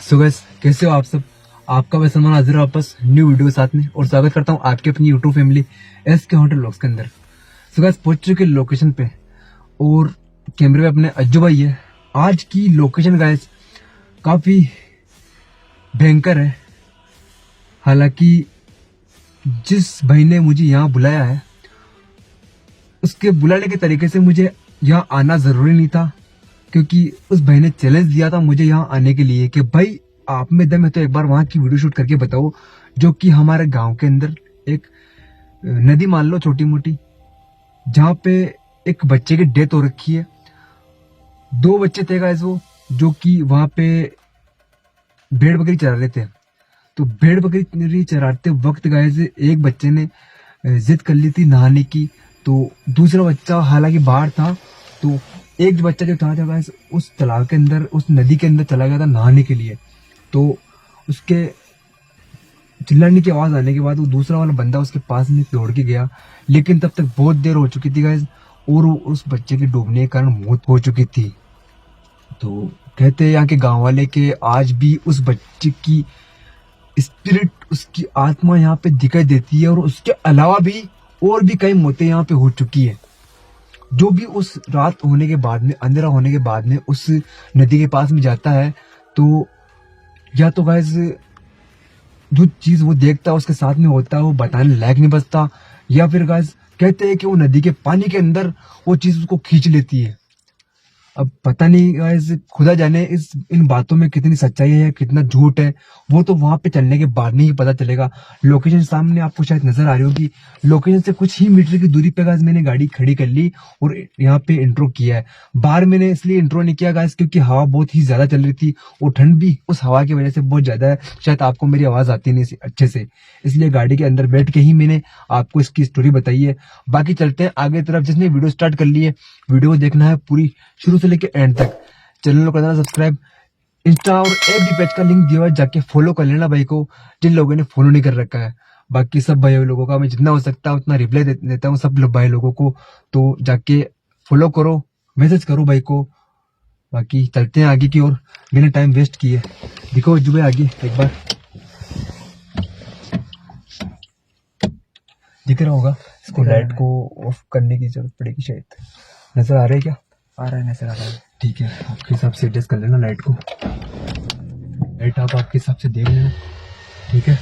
So guys, कैसे हो आप सब। आपका मैं सलमान हाजिर हूं वापस न्यू वीडियो के साथ में और स्वागत करता हूं आपके अपनी YouTube family SK hotel vlogs के अंदर। सो गाइस, पहुंच चुके लोकेशन पे और कैमरे में अपने अज्जू भाई है। आज की लोकेशन गाइस काफी भयंकर है। हालांकि जिस भाई ने मुझे यहाँ बुलाया है उसके बुलाने के तरीके से मुझे यहाँ आना जरूरी नहीं था, क्योंकि उस भाई ने चैलेंज दिया था मुझे यहाँ आने के लिए कि भाई आप में दम है तो एक बार वहां की वीडियो शूट करके बताओ, जो कि हमारे गांव के अंदर एक नदी मान लो छोटी मोटी, जहाँ पे एक बच्चे की डेथ हो रखी है। 2 बच्चे थे गाइस वो, जो कि वहां पे भेड़ बकरी चरा रहे थे। तो भेड़ बकरी चराते वक्त गाइस एक बच्चे ने जिद कर ली थी नहाने की, तो दूसरा बच्चा हालांकि बाहर था, तो एक बच्चा जो था गाइस उस तालाब के अंदर, उस नदी के अंदर चला गया था नहाने के लिए। तो उसके चिल्लाने की आवाज आने के बाद वो दूसरा वाला बंदा उसके पास में दौड़ के गया, लेकिन तब तक बहुत देर हो चुकी थी गाइस और उस बच्चे की डूबने के कारण मौत हो चुकी थी। तो कहते हैं यहाँ के गांव वाले के आज भी उस बच्चे की स्पिरिट, उसकी आत्मा यहाँ पे दिखाई देती है, और उसके अलावा भी और भी कई मौतें यहाँ पे हो चुकी है। जो भी उस रात होने के बाद में, अंधेरा होने के बाद में उस नदी के पास में जाता है, तो या तो गाइस जो चीज वो देखता है उसके साथ में होता है वो बताने लायक नहीं बचता, या फिर गाइस कहते हैं कि वो नदी के पानी के अंदर वो चीज उसको खींच लेती है। अब पता नहीं गाइस, खुदा जाने इन बातों में कितनी सच्चाई है कितना झूठ है, वो तो वहां पे चलने के बाद में ही पता चलेगा। लोकेशन सामने आपको शायद नजर आ रही होगी। लोकेशन से कुछ ही मीटर की दूरी पे गाइस मैंने गाड़ी खड़ी कर ली और यहाँ पे इंट्रो किया है। बाहर मैंने इसलिए इंट्रो नहीं किया गाइस क्योंकि हवा बहुत ही ज्यादा चल रही थी और ठंड भी उस हवा की वजह से बहुत ज्यादा है। शायद आपको मेरी आवाज आती नहीं अच्छे से, इसलिए गाड़ी के अंदर बैठ के ही मैंने आपको इसकी स्टोरी बताई है। बाकी चलते हैं आगे तरफ। जिसने वीडियो स्टार्ट कर ली है, वीडियो को देखना है पूरी शुरू से लेके एंड तक। चैनल को करना सब्सक्राइब, इंस्टा और एफबी पेज का लिंक दिया हुआ है, जाके फॉलो कर लेना भाई को, जिन लोगों ने फॉलो नहीं कर रखा है। बाकी सब भाई लोगों का मैं जितना हो सकता है उतना रिप्लाई देता हूँ सब भाई लोगों को, तो जाके फॉलो करो, मैसेज करो भाई को। बाकी चलते हैं आगे की ओर, मैंने टाइम वेस्ट किया। दिखो जुबे आगे एक बार दिख रहा होगा। इसको लाइट को ऑफ करने की जरूरत पड़ेगी शायद। नजर आ रहा है क्या? आ रहा है, नजर आ रहा है। ठीक है, आपके हिसाब से एडजस्ट कर लेना लाइट को। लाइट आप आपके हिसाब से देख लेना, ठीक है।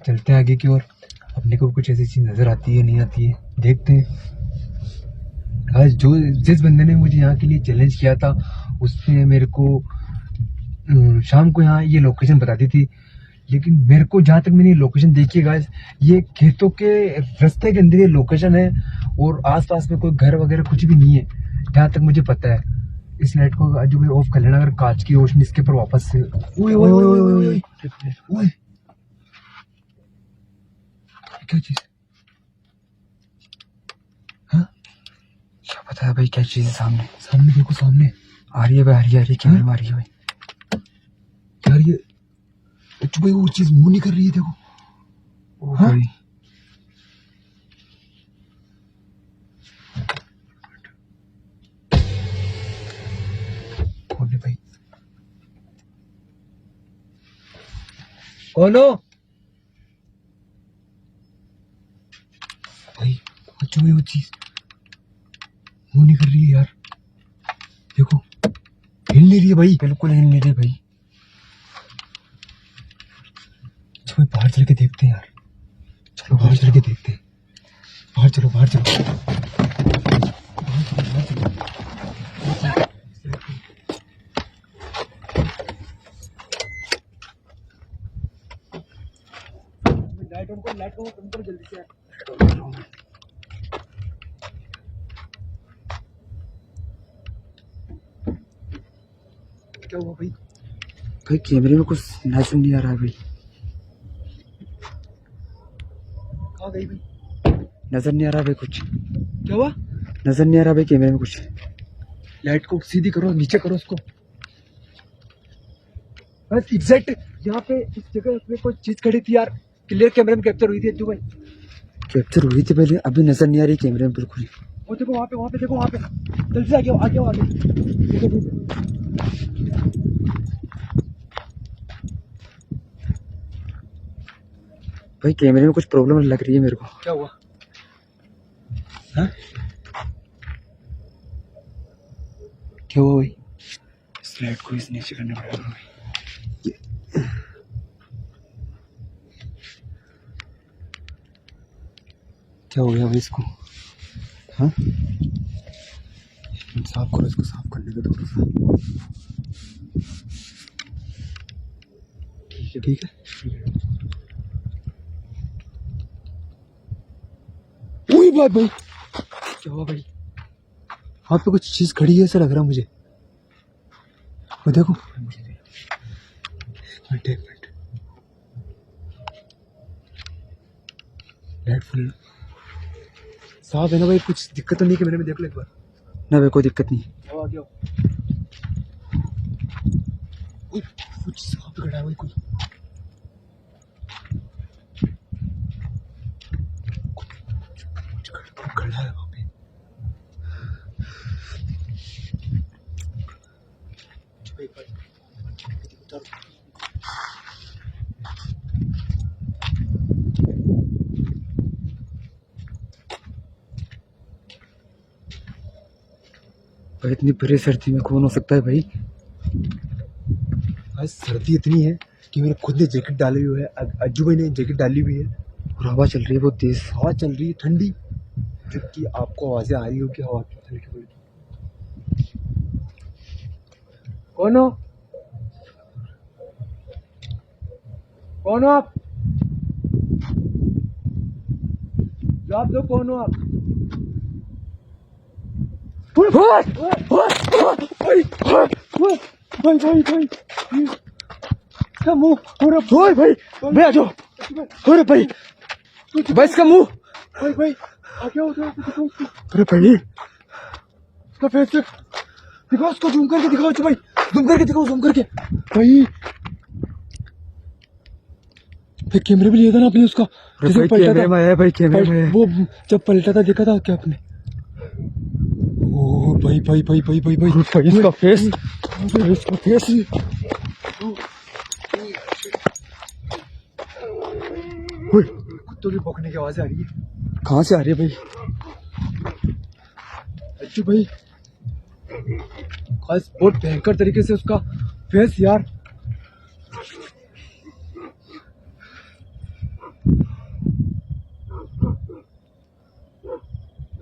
चलते हैं आगे की ओर। अपने को कुछ ऐसी चीज नजर आती है नहीं आती है, देखते हैं। आज जिस बंदे ने मुझे यहाँ के लिए चैलेंज किया था उसने मेरे को शाम को यहाँ ये लोकेशन बताती थी, लेकिन मेरे को जहाँ तक मैंने लोकेशन देखी है गाइस, ये खेतों के रास्ते के अंदर ये लोकेशन है और आसपास में कोई घर वगैरह कुछ भी नहीं है जहाँ तक मुझे पता है। इस लाइट को जो भी ऑफ कर लेना, अगर कांच की रोशनी इसके ऊपर वापस से। ओए ओए ओए ओए ओए, क्या चीज? हाँ क्या पता है भाई क्या चीज है? सामने सामने देखो, सामने आ रही है भाई, आ रही है, कैमरे में आ रही है भाई। क्या आ रही है? अच्छा भाई वो चीज मुंह नहीं कर रही है, देखो। ओ हाँ? भाई कौन है भाई? कौन हो भाई? अच्छा भाई वो चीज मुंह नहीं कर रही है यार, देखो हिल नहीं रही है भाई, बिल्कुल हिल नहीं रही भाई। अच्छा भाई बाहर चल के देखते हैं यार। चलो बाहर चल के देखते हैं। बाहर चलो, बाहर चलो, बाहर चलो, बाहर चलो। लाइट ऑन करो, लाइट को कम करो जल्दी से। क्या हुआ भाई? भाई कैमरे में कुछ नजर नहीं आ रहा है भाई। कहाँ गई भाई? नजर नहीं आ रहा भाई कुछ। क्या हुआ? नजर नहीं आ रहा भाई कैमरे में कुछ। लाइट को सीधी करो, नीचे करो उसको। बस एग्जैक्ट यहाँ पे इस जगह पे कोई चीज खड़ी थी यार, क्लियर कैमरे में कैप्चर हुई थी अज्जू भाई। कैप्चर हुई थी पहले, अभी नजर नहीं आ रही कैमरे में बिल्कुल ही। वो देखो वहाँ पे देखो, वहाँ पे जल्दी से आगे आओ, आगे आओ, आगे। देखो, देखो। भाई कैमरे में कुछ प्रॉब्लम लग रही है मेरे को। क्या हुआ? हाँ? क्या हुआ भाई? इस लाइट को इस नीचे करना पड़ेगा भाई। क्या हो गया भाई इसको? हाँ? साफ करो इसको, साफ करने का थोड़ा सा। ठीक है। वही बात भाई, क्या हुआ भाई? हाथ पे कुछ चीज खड़ी है ऐसा लग रहा है मुझे। वो देखो, मिनट एक मिनट, लाइट फुल साफ है ना भाई? कुछ दिक्कत तो नहीं कैमरे में? देख लो एक बार। ना भाई कोई दिक्कत नहीं। आओ आगे आओ। ओए, कुछ साफ खड़ा है भाई, कुछ खड़ा है वहाँ पे। एक बार भाई इतनी बुरी सर्दी में कौन हो सकता है भाई? आज सर्दी इतनी है कि मैंने खुद ने जैकेट डाली हुई है, अज्जू भाई ने जैकेट डाली हुई है, और हवा चल रही है बहुत तेज। हवा चल रही है ठंडी, जबकि आपको आवाजें आ रही होगी हवा की हल्की फुल्की। कौन हो? कौन हो आप? जवाब दो, कौन हो आप? भाई भाई इसका मुंह पूरा भाई भाई भाई आ जाओ। अरे भाई भाई इसका मुंह। भाई भाई आगे हो जाओ, दिखाओ उसको, अरे भाई उसका फेस दिखाओ, उसको जूम करके दिखाओ भाई, जूम करके दिखाओ, जूम करके। भाई फिर कैमरे भी लिया था ना आपने उसका? अरे जैसे भाई पलटा कैमरे था, में आया भाई, कैमरे में आया। वो जब पलटा था देखा था क्या आपने? ओ भाई भाई भाई भाई भाई भाई भाई इसका फेस, इसका फेस। कुत्तों की भौंकने की आवाज आ रही है। कहाँ से आ रही है भाई? अच्छू भाई खास बहुत भयंकर तरीके से उसका फेस यार।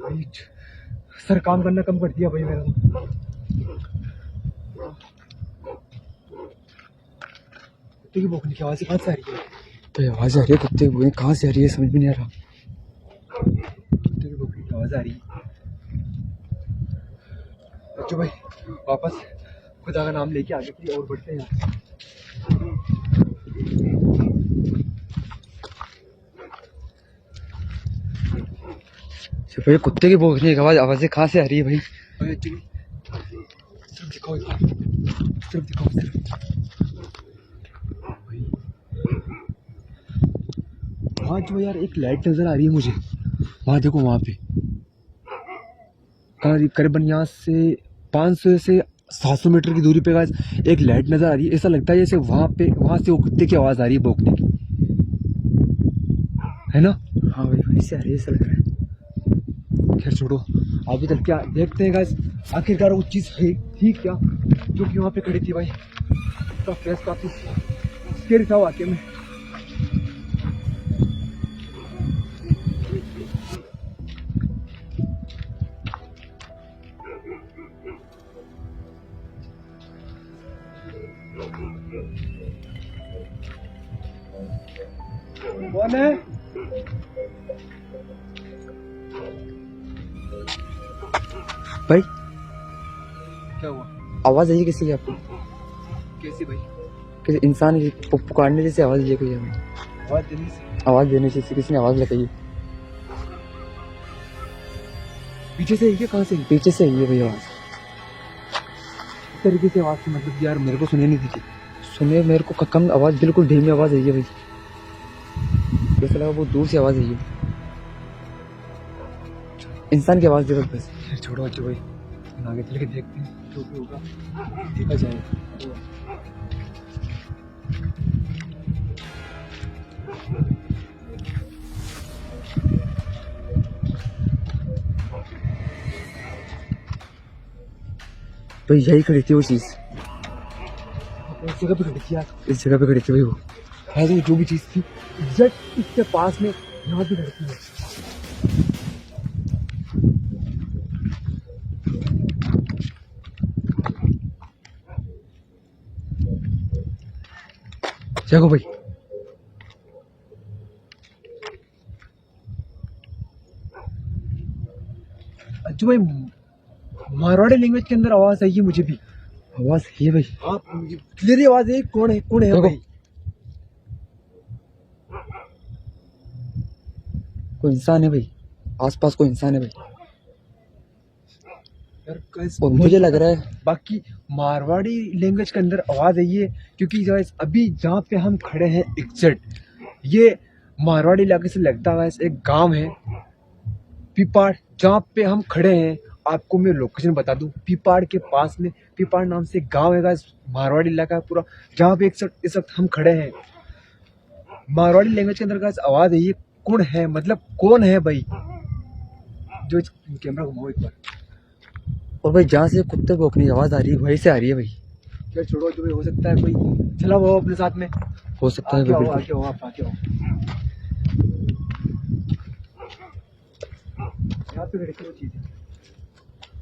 भाई सर काम करना कम कर दिया भाई मेरा। कुत्ते की भौंकने की आवाज कहाँ से आ रही है? भाई आवाज आ रही है कुत्ते की, कहाँ से आ रही है समझ में नहीं आ रहा। कुत्ते की भौंकने की आवाज आ रही है। अच्छू भाई वापस खुदा का नाम लेके आगे की और बढ़ते हैं यहाँ। भाई कुत्ते की भौंकने की आवाजें कहाँ से आ रही है भाई? भाई अच्छू सिर्फ दिखाओ, सिर्फ दिखाओ सिर्फ। वहाँ जो यार एक लाइट नजर आ रही है मुझे, वहाँ देखो, वहाँ पे करीबन यहाँ से 500 से 700 मीटर की दूरी पे गाइस एक लाइट नजर आ रही है। ऐसा लगता है जैसे वहाँ से वो कुत्ते की आवाज आ रही है भौंकने की, है ना? हाँ भाई वहीं से आ रही है ऐसा लग रहा है। खैर छोड़ो, आगे चल के देखते हैं गाइस आखिरकार वो चीज है थी क्या जो कि वहाँ पे खड़ी थी। भाई उसका फेस काफी स्केरी था वाकई में। कौन है? भाई क्या हुआ? आवाज आई है किसी की आपको? कैसी भाई? किसी इंसान की पुकारने जैसी आवाज आई है कोई हमें? आवाज देने से? आवाज देने से किसी ने आवाज लगाई है। पीछे से आई क्या? कहाँ से? पीछे से आई है भाई आवाज। इस तरीके से आवाज की मतलब यार मेरे को सुने नहीं थी। सुनिए मेरे को कम आवाज, बिल्कुल धीमी आवाज आई है भाई। जैसा लगा वो दूर से आवाज आई है, इंसान की आवाज दे बस। खैर छोड़ो अच्छे भाई, आगे चल के देखते हैं जो भी होगा देखा जाएगा। भाई यही खड़ी थी वो चीज, इस जगह पे खड़ी थी यार। इस जगह पे खड़ी थी भाई वो। है तो जो भी चीज थी एग्जैक्ट इसके पास में यहाँ भी खड़ी थी। देखो भाई, जो भाई मारवाड़ी लैंग्वेज के अंदर आवाज आई है मुझे भी। आवाज ये भाई, आप क्लियरली आवाज है, कौन है देखो। भाई? कोई इंसान है भाई, आसपास कोई इंसान है भाई। यार guys, और मुझे लग रहा है बाकी मारवाड़ी लैंग्वेज के अंदर आवाज आई है, क्योंकि guys, अभी जहाँ पे हम खड़े हैं एग्जैक्ट ये मारवाड़ी इलाके से लगता है guys, एक गांव है पीपाड़। जहाँ पे हम खड़े हैं आपको मैं लोकेशन बता दूं, पीपाड़ के पास में पीपाड़ नाम से एक गांव है guys, मारवाड़ी इलाका है पूरा, जहाँ पे इस वक्त हम खड़े हैं। मारवाड़ी लैंग्वेज के अंदर guys आवाज आई है, कौन है मतलब कौन है भाई? जो कैमरा घुमाओ एक बार। और भाई जहाँ से कुत्ते भौंकने की आवाज आ रही है वहीं से आ रही है भाई। क्या छोड़ो, जो भी हो सकता है कोई चला वो अपने साथ में। हो सकता है आगे भाई, आओ, बिल्कुल। आगे आओ, आप आगे आओ। यहाँ पे लड़के वो चीज है।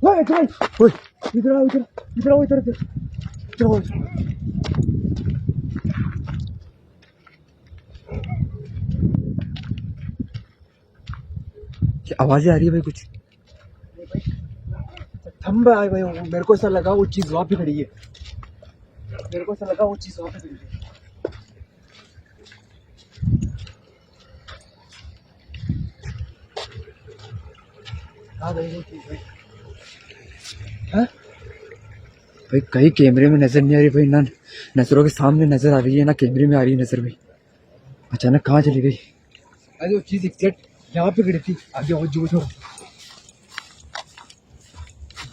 ओए भाई, ओए, इधर आओ, इधर इधर आओ, इधर इधर इधर आओ। क्या आवाजें आ रही है भाई कुछ? थंब आए भाई, मेरे को ऐसा लगा वो चीज वहां पे खड़ी है। मेरे को ऐसा लगा वो चीज वहां पे खड़ी है। हाँ भाई, वो चीज भाई। हाँ? भाई कहीं कैमरे में नजर नहीं आ रही भाई, ना नजरों के सामने नजर आ रही है, ना कैमरे में आ रही है नजर भाई। अचानक कहाँ चली गई? अरे वो चीज एग्जैक्ट यहाँ पे खड़ी थी। आगे आओ, जो छोड़ो,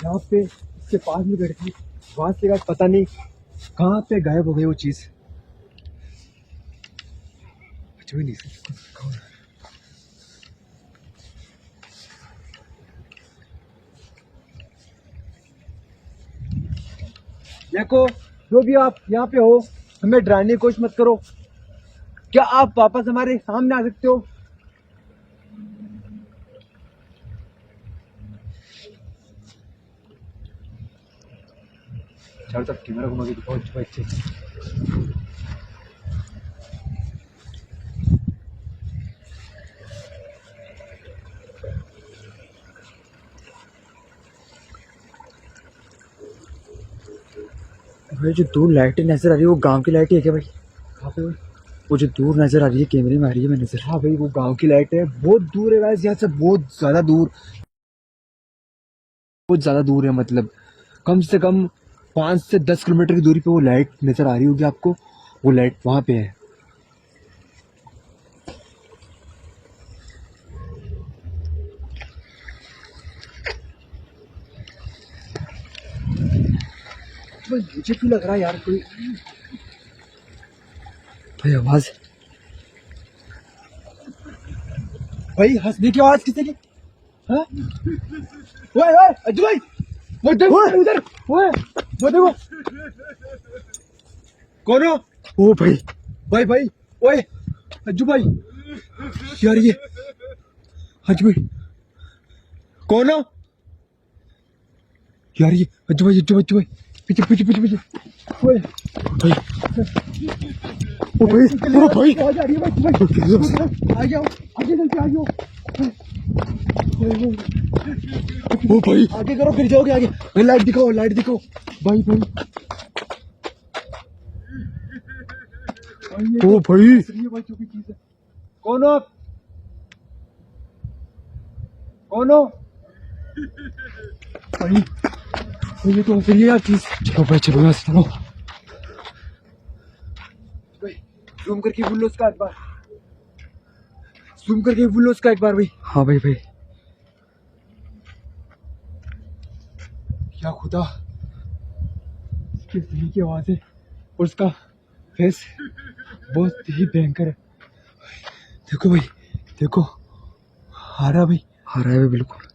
यहाँ पे इसके पास में खड़ी थी, वहां से guys पता नहीं कहाँ पे गायब हो गई वो चीज। कुछ भी नहीं कौन है? देखो, जो भी आप यहाँ पे हो, हमें डराने की कोशिश मत करो। क्या आप वापस हमारे सामने आ सकते हो? चारों तरफ कैमरा घुमा के दिखाओ अच्छे से। भाई जो दूर लाइटें नजर आ रही है वो गांव की लाइटें है क्या भाई? कहाँ पे? वो जो दूर नजर आ रही है कैमरे में आ रही है मैं नजर। हाँ भाई, वो गांव की लाइट है, बहुत दूर है गाइस यहाँ से, बहुत ज्यादा दूर, बहुत ज्यादा दूर है। मतलब कम से कम 5 से 10 किलोमीटर की दूरी पे वो लाइट नजर आ रही होगी आपको। वो लाइट वहां पे है। भाई मुझे क्यों लग रहा है यार कोई भाई आवाज, भाई हंसने की आवाज किसी की? हाँ? ओए ओए अज्जू भाई, वो देखो उधर, ओए वो देखो, कौन हो? ओ भाई, भाई भाई, ओए अज्जू भाई, यार ये अज्जू भाई, कौन हो? यार ये अज्जू भाई, अज्जू भाई, अज्जू भाई, पीछे पीछे पीछे पीछे, ओए भाई, ओ भाई, ओ भाई, आवाज आ रही है भाई, भाई आगे आओ, आगे चलते आगे आओ, ओ भाई, आगे करो फिर जाओगे आगे। भाई लाइट दिखाओ, लाइट दिखाओ, भाई भाई, ओ भाई, भाई जो भी चीज है। कौन हो आप? कौन हो भाई? ये तो असली यार चीज। चलो भाई, चलो यहाँ से चलो। भाई जूम करके बोल लो उसका एक बार, जूम करके बोल लो उसका एक बार भाई। हाँ भाई भाई, क्या खुदा, इसकी असली की आवाज है और उसका फेस बहुत ही भयंकर है। देखो भाई, देखो आ रहा भाई, आ रहा है भाई बिल्कुल।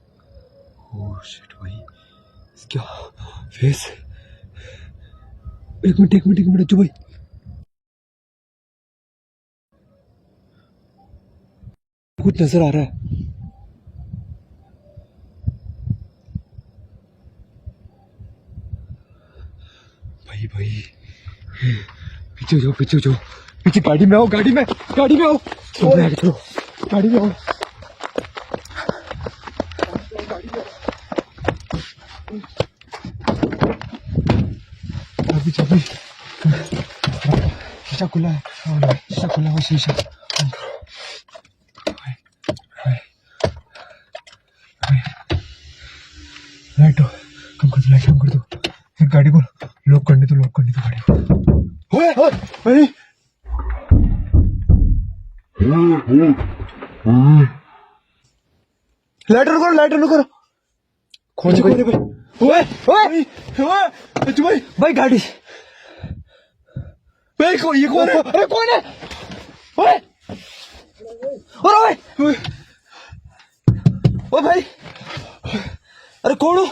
ओह शिट भाई, इसका फेस एक मिनट अज्जू भाई, कुछ नजर आ रहा है। भाई भाई पीछे जाओ, पीछे गाड़ी में आओ, गाड़ी में आओ, चलो गाड़ी में आओ। अभी शीशा खुला है, शीशा। लाइट कम कर दो, फिर गाड़ी को लॉक करने दो गाड़ी को। ओए भाई लाइटर करो। कौन भाई? ओए अज्जू भाई गाड़ी। भाई ये कौन है? अरे कौन है? ओए ओ भाई, अरे कौन हो?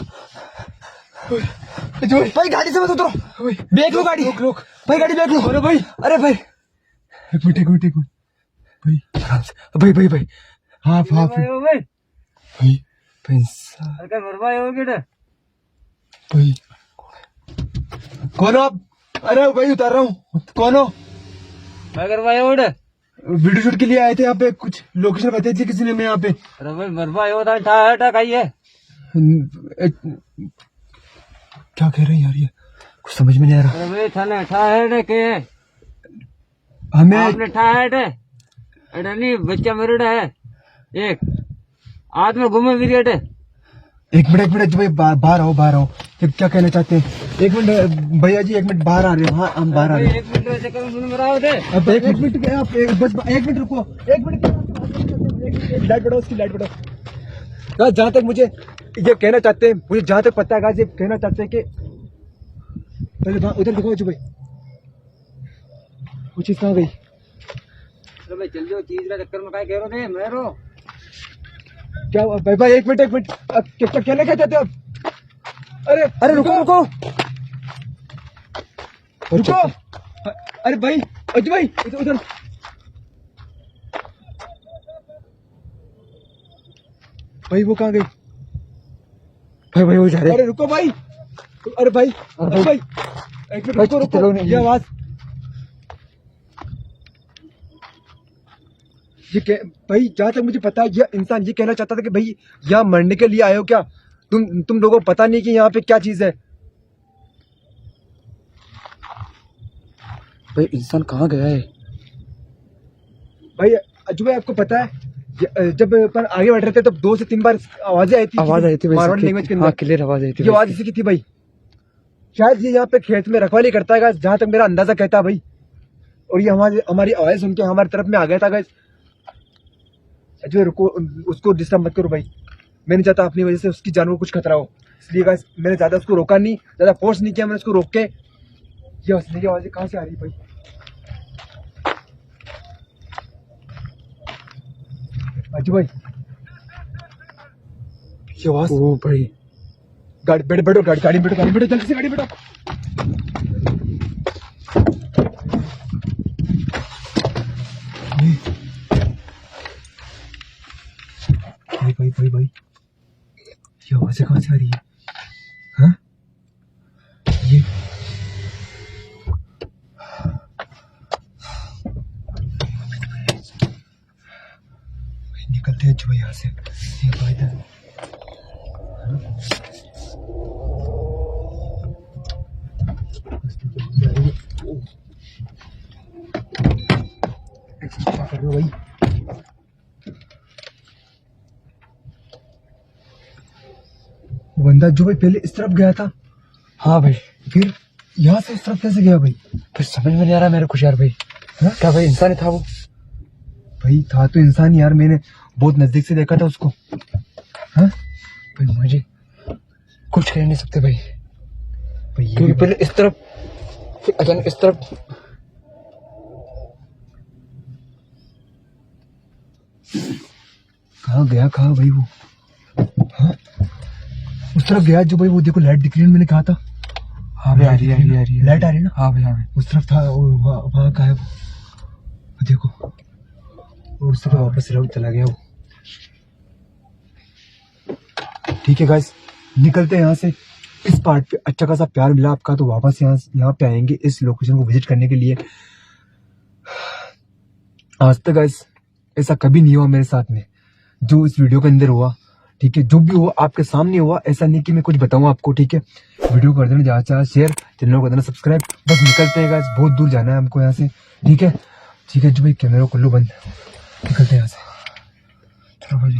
भाई गाड़ी से मत उतरो, देख लो गाड़ी, भाई गाड़ी देख लो। अरे भाई एक मिनट भाई, आराम से भाई। हाँ भाई कौन हो आप? अरे भाई उतार रहा हूँ। कौन हो? वीडियो शूट के लिए आए थे यहाँ पे, कुछ लोकेशन बताई थी किसी ने मैं यहाँ पे। अरे भाई मरवा है क्या कह रहे हैं यार, ये कुछ समझ में नहीं आ रहा। अरे भाई थाने ठाहट के हमें आपने ठाहट है अरे नहीं बच्चा मरड़ा है एक हाथ में घूमे विकेट है। एक मिनट भाई, बाहर आओ। क्या कहना चाहते हैं? एक मिनट भैया जी, एक मिनट बाहर आ रहे हो। हाँ हम बाहर आ रहे हैं। एक मिनट वैसे करो सुन मराओ थे। अब एक मिनट आप बस एक मिनट रुको, एक मिनट लाइट बढ़ाओ, उसकी लाइट बढ़ाओ। जहाँ तक मुझे ये कहना चाहते हैं, मुझे जहाँ तक पता है ये कहना चाहते हैं कि पहले उधर दिखाओ जो भाई, वो चीज कहाँ गई? अरे भाई चल जाओ, चीज का चक्कर में क्या कह रहे थे मेरो? क्या भाई एक मिनट क्या कहना क्या चाहते हो आप? अरे रुको अरे भाई अज्जू भाई उधर भाई, वो कहाँ गई? भाई वो जा रहे। अरे रुको भाई, अरे भाई एक मिनट रुको, ये आवाज भाई जहाँ तक मुझे पता है ये इंसान ये कहना चाहता था कि भाई यहाँ मरने के लिए आए हो क्या? तुम लोगों को पता नहीं कि यहाँ पे क्या चीज है? भाई इंसान कहाँ गया है? भाई अज्जू भाई आपको पता है जब अपन आगे बढ़ रहे थे तब 2 से 3 बार आवाज आई थी मारवाड़ी लैंग्वेज के अंदर। क्लियर आवाज आई थी। ये आवाज इसी की थी भाई, शायद ये यहाँ पे खेत में रखवाली करता है जहाँ तक मेरा अंदाजा कहता है भाई। और ये हमारी आवाज सुन के हमारी तरफ में आ गया था गाइस। अजय रुको, उसको डिस्टर्ब मत करो भाई, मैं नहीं चाहता अपनी वजह से उसकी जान को कुछ खतरा हो, इसलिए गाइस मैंने ज्यादा उसको रोका नहीं, ज्यादा फोर्स नहीं किया मैंने उसको रोक के। ये हंसने की आवाज कहाँ से आ रही है भाई? अजय भाई ये आवाज, ओ भाई गाड़ी बैठो गाड़ी में बैठो जल्दी से गाड़ी में बैठो। भाई ये आवाज़ें कहाँ से आ रही है? हाँ ये निकलते हैं जो यहाँ से, ये फायदा कर रहे हो भाई? बंदा जो भाई पहले इस तरफ गया था। हाँ भाई, फिर यहाँ से इस तरफ कैसे गया भाई? फिर समझ में नहीं आ रहा मेरे कुछ यार भाई। क्या भाई इंसान ही था वो? भाई था तो इंसान यार, मैंने बहुत नजदीक से देखा था उसको। हाँ भाई मुझे कुछ कह नहीं सकते भाई, क्योंकि पहले इस तरफ फिर अचानक इस तरफ। कहाँ गया भाई वो? हाँ उस तरफ गया जो भाई, वो देखो लाइट दिख रही है, मैंने कहा था। हाँ भाई, आ रही है लाइट आ रही है ना। हाँ भाई हाँ भाई। उस तरफ था, वहाँ का है वो देखो, और उस तरफ वापस चला गया वो। ठीक है गाइस, निकलते हैं यहाँ से। इस पार्ट पे अच्छा खासा प्यार मिला आपका, तो वापस यहाँ पे आएंगे इस लोकेशन को विजिट करने के लिए। आज तक गाइस ऐसा कभी नहीं हुआ मेरे साथ में जो इस वीडियो के अंदर हुआ। ठीक है, जो भी हुआ आपके सामने हुआ, ऐसा नहीं कि मैं कुछ बताऊं आपको। ठीक है, वीडियो कर देना ज्यादा शेयर, चैनल को कर देना सब्सक्राइब। बस निकलते हैं गाइस, बहुत दूर जाना है हमको यहाँ से। ठीक है जो भाई कैमरा को लो बंद, निकलते हैं यहाँ से। चलो भाई।